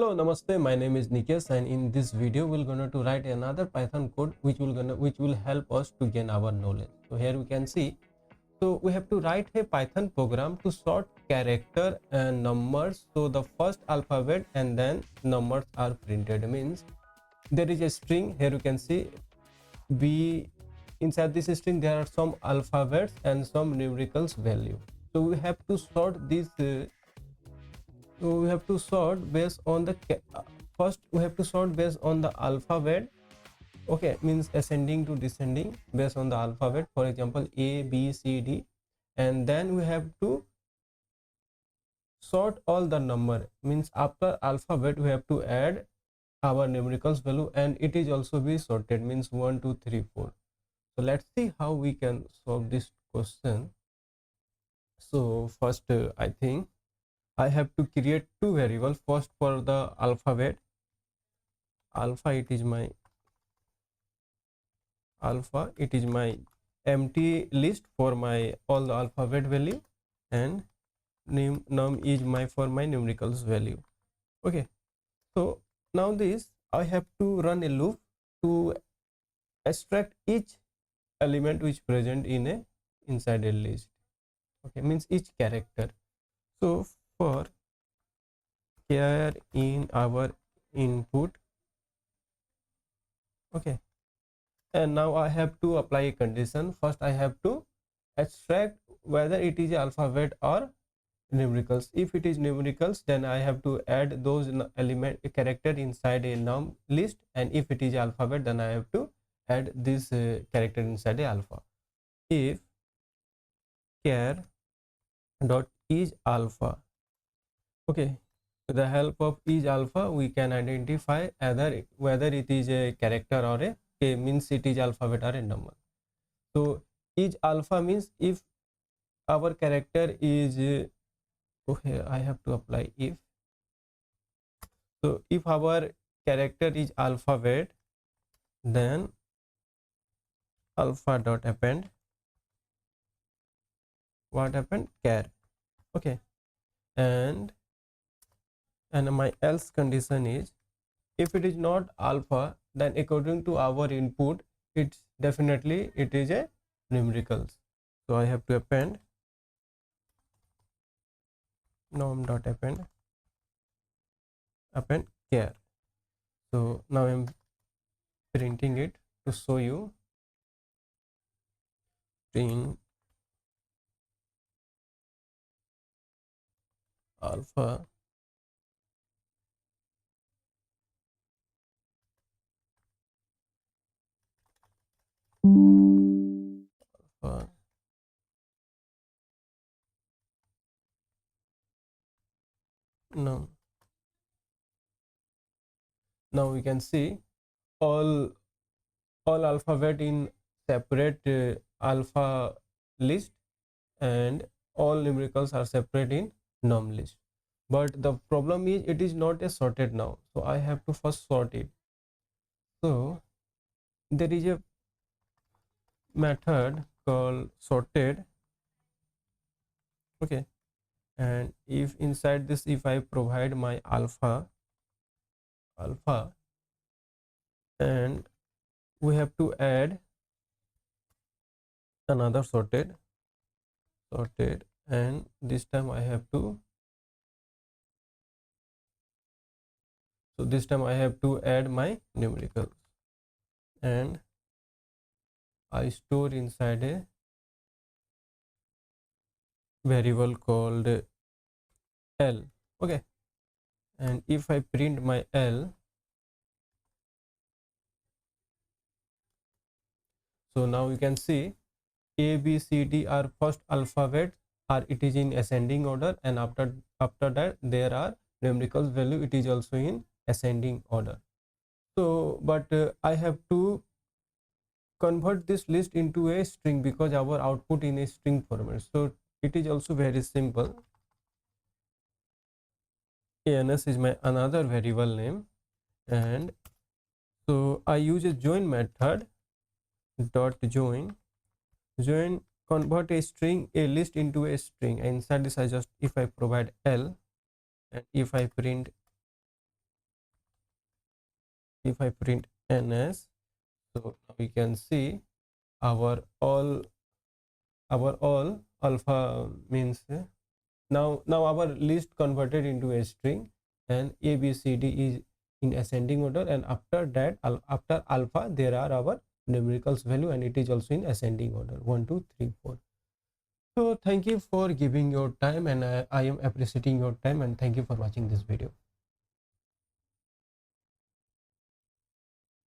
Hello, namaste. My name is Nikesh, and in this video, we're going to write another Python code which will help us to gain our knowledge. So here we can see. So we have to write a Python program to sort character and numbers. So the first alphabet and then numbers are printed. Means there is a string. Here you can see B. Inside this string there are some alphabets and some numericals value. So we have to sort these. So we have to sort based on the first we have to sort based on the alphabet. Okay, means ascending to descending based on the alphabet, for example A, B, C, D, and then we have to sort all the number, means after alphabet we have to add our numericals value, and it is also be sorted, means 1 2 3 4. So let's see how we can solve this question. So first I think I have to create two variables. First, for the alphabet, alpha, it is my empty list for my all the alphabet value, and num is my for my numericals value. Okay, so now this I have to run a loop to extract each element which present in a inside a list. Okay, means each character. So for here in our input, okay, and now I have to apply a condition. First I have to extract whether it is alphabet or numericals. If it is numericals, then I have to add those element character inside a num list, and if it is alphabet, then I have to add this character inside a alpha. If char dot is alpha, okay, with the help of is alpha we can identify whether it is a character or a means it is alphabet or a number. So is alpha means if our character is okay, I have to apply if. So if our character is alphabet, then alpha dot append what happened char. Okay, and my else condition is if it is not alpha, then according to our input it's definitely it is a numericals. So I have to append num dot append char. So now I'm printing it to show you. Print alpha alpha num. Now we can see all alphabet in separate alpha list, and all numericals are separate in num list. But the problem is it is not a sorted now, so I have to first sort it. So there is a method called sorted. Okay, and if inside this if I provide my alpha, and we have to add another sorted, and this time I have to, so this time I have to add my numericals, and I store inside a variable called L. Okay, and if I print my L, so now you can see A, B, C, D are first alphabet, or it is in ascending order, and after that there are numericals value, it is also in ascending order. So but I have to convert this list into a string because our output in a string format. So it is also very simple. ANS is my another variable name, and so I use a join method dot join convert a string a list into a string, and inside this I just if I provide L, and if I print if I print ns, so we can see our all alpha means now our list converted into a string, and a b c d is in ascending order, and after that after alpha there are our numericals value, and it is also in ascending order 1 2 3 4. So thank you for giving your time, and I am appreciating your time, and thank you for watching this video.